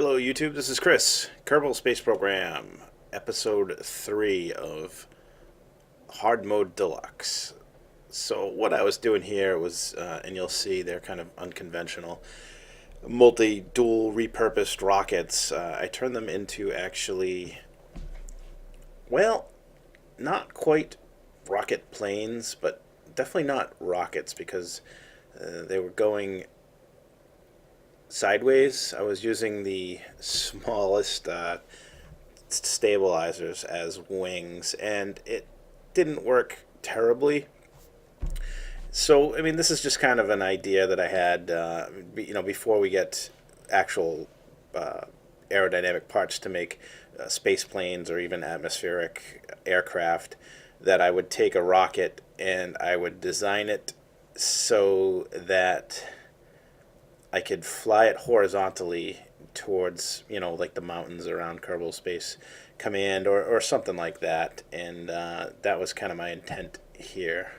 Hello YouTube, this is Chris, Kerbal Space Program, Episode 3 of Hardmode Deluxe. So what I was doing here was, and you'll see they're kind of unconventional, multi-dual repurposed rockets. I turned them into actually, well, not quite rocket planes, but definitely not rockets because they were going sideways. I was using the smallest stabilizers as wings, and it didn't work terribly. So, I mean, this is just kind of an idea that I had, before we get actual uh, aerodynamic parts to make space planes or even atmospheric aircraft, that I would take a rocket and I would design it so that I could fly it horizontally towards, like the mountains around Kerbal Space Command or something like that. And that was kind of my intent here.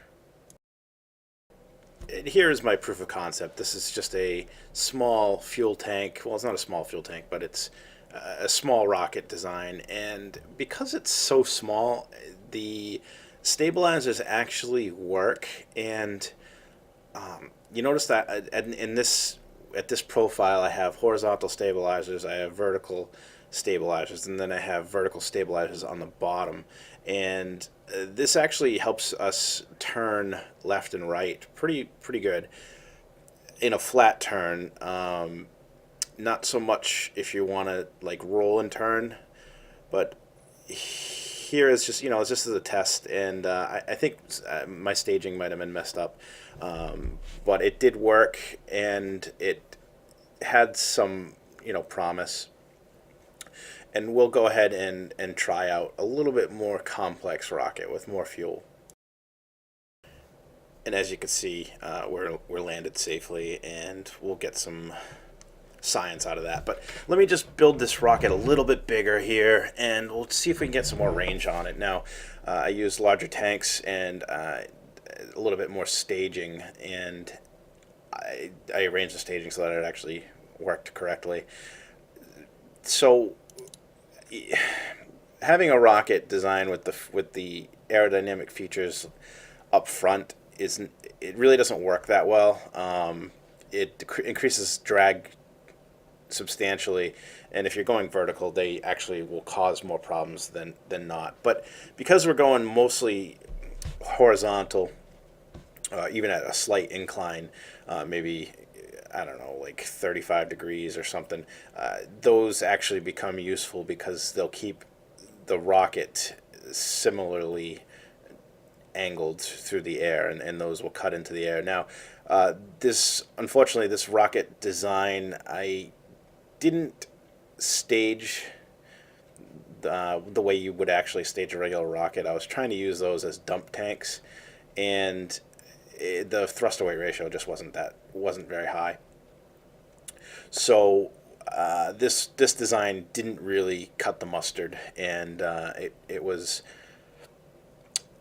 And here is my proof of concept. This is just a small fuel tank. Well, it's not a small fuel tank, but it's a small rocket design. And because it's so small, the stabilizers actually work. And you notice that in this at this profile, I have horizontal stabilizers, I have vertical stabilizers, and then I have vertical stabilizers on the bottom. And this actually helps us turn left and right pretty good in a flat turn. Not so much if you want to like roll and turn, but here is just, it's just as a test, and I think my staging might have been messed up, but it did work, and it had some, promise. And we'll go ahead and try out a little bit more complex rocket with more fuel. And as you can see, we're landed safely, and we'll get some science out of that. But let me just build this rocket a little bit bigger here, and we'll see if we can get some more range on it. Now, I used larger tanks and a little bit more staging, and I arranged the staging so that it actually worked correctly. So having a rocket designed with the aerodynamic features up front it really doesn't work that well. It increases drag substantially, and if you're going vertical, they actually will cause more problems than not. But because we're going mostly horizontal, even at a slight incline, maybe, I don't know, like 35 degrees or something, those actually become useful because they'll keep the rocket similarly angled through the air, and those will cut into the air. Now, unfortunately, this rocket design, I didn't stage the way you would actually stage a regular rocket. I was trying to use those as dump tanks, and the thrust to weight ratio just wasn't very high. So this design didn't really cut the mustard, and it was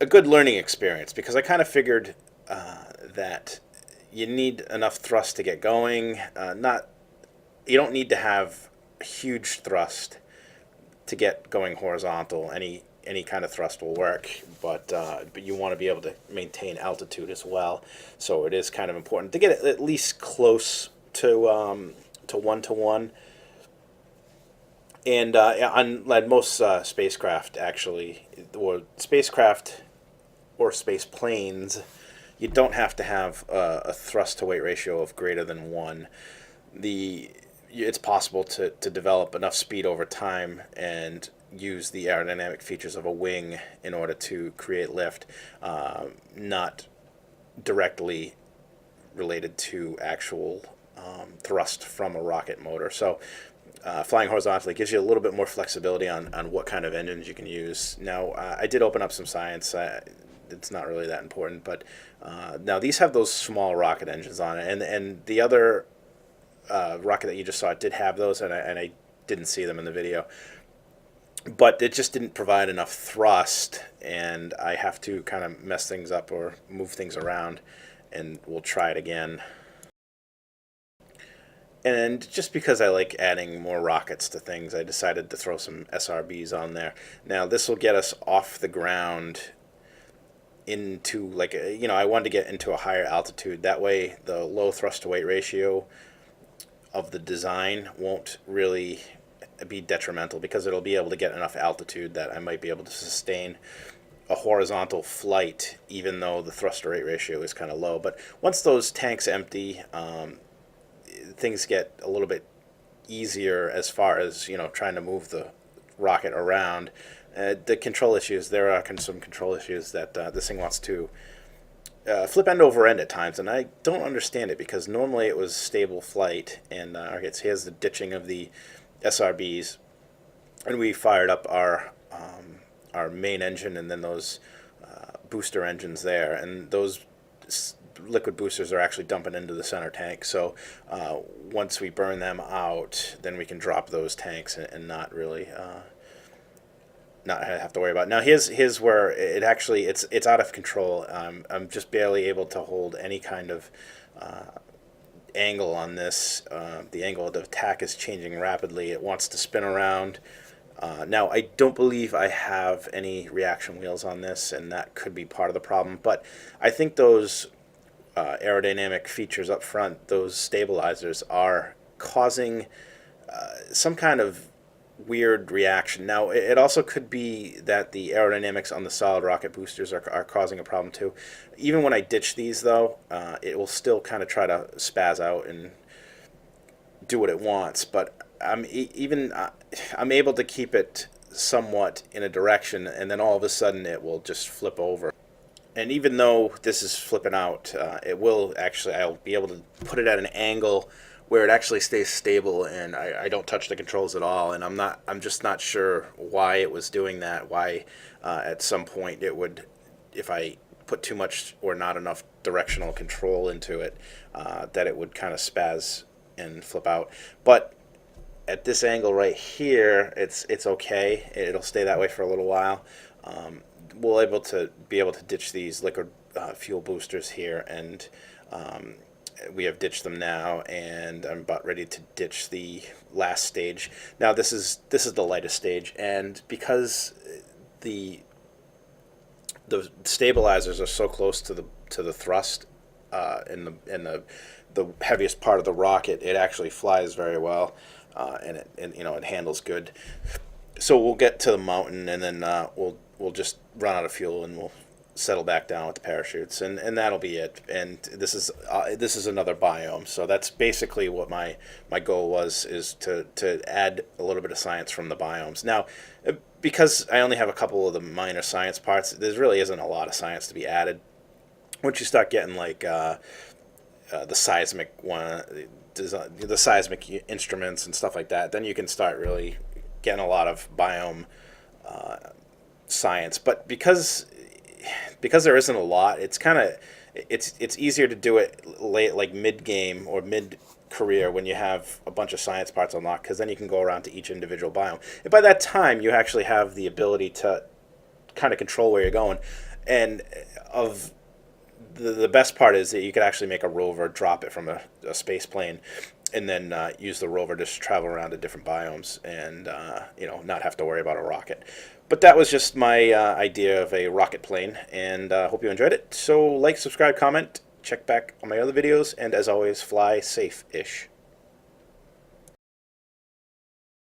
a good learning experience because I kind of figured that you need enough thrust to get going. You don't need to have huge thrust to get going horizontal. Any kind of thrust will work, but you want to be able to maintain altitude as well. So it is kind of important to get it at least close to 1-to-1. And on like most spacecraft, actually, or space planes, you don't have to have a thrust to weight ratio of greater than 1. It's possible to develop enough speed over time and use the aerodynamic features of a wing in order to create lift, not directly related to actual thrust from a rocket motor. So flying horizontally gives you a little bit more flexibility on what kind of engines you can use. Now, I did open up some science. It's not really that important, but now these have those small rocket engines on it, and the other rocket that you just saw did have those, and I didn't see them in the video. But it just didn't provide enough thrust, and I have to kind of mess things up or move things around, and we'll try it again. And just because I like adding more rockets to things, I decided to throw some SRBs on there. Now this will get us off the ground into like I wanted to get into a higher altitude. That way the low thrust to weight ratio of the design won't really be detrimental, because it'll be able to get enough altitude that I might be able to sustain a horizontal flight even though the thrust to weight ratio is kind of low. But once those tanks empty, things get a little bit easier as far as trying to move the rocket around. The control issues, there are some control issues that this thing wants to flip end over end at times, and I don't understand it, because normally it was stable flight. And okay, so here's the ditching of the SRBs, and we fired up our main engine and then those booster engines there, and those liquid boosters are actually dumping into the center tank. So once we burn them out, then we can drop those tanks and not really not have to worry about it. Now here's where it actually it's out of control. I'm just barely able to hold any kind of angle on this. The angle of the attack is changing rapidly. It wants to spin around. Now I don't believe I have any reaction wheels on this, and that could be part of the problem. But I think those aerodynamic features up front, those stabilizers, are causing some kind of weird reaction. Now it also could be that the aerodynamics on the solid rocket boosters are causing a problem too. Even when I ditch these though, it will still kind of try to spaz out and do what it wants. But I'm able to keep it somewhat in a direction, and then all of a sudden it will just flip over. And even though this is flipping out, I'll be able to put it at an angle where it actually stays stable, and I don't touch the controls at all. And I'm just not sure why it was doing that. Why at some point it would, if I put too much or not enough directional control into it, that it would kind of spaz and flip out. But at this angle right here, it's okay. It'll stay that way for a little while. We'll be able to ditch these liquid fuel boosters here, and we have ditched them now, and I'm about ready to ditch the last stage. Now this is the lightest stage, and because the stabilizers are so close to the thrust in the heaviest part of the rocket, it actually flies very well, and it handles good. So we'll get to the mountain, and then we'll just run out of fuel, and we'll settle back down with the parachutes, and that'll be it. And this is another biome, so that's basically what my goal was, is to add a little bit of science from the biomes. Now, because I only have a couple of the minor science parts, there really isn't a lot of science to be added. Once you start getting like the seismic one, the seismic instruments and stuff like that, then you can start really getting a lot of biome science. But because there isn't a lot, it's easier to do it late, like mid game or mid career, when you have a bunch of science parts unlocked, because then you can go around to each individual biome, and by that time you actually have the ability to kind of control where you're going. And the best part is that you could actually make a rover drop it from a space plane, and then use the rover to just travel around to different biomes, and not have to worry about a rocket. But that was just my idea of a rocket plane, and hope you enjoyed it. So like, subscribe, comment, check back on my other videos, and as always, fly safe-ish.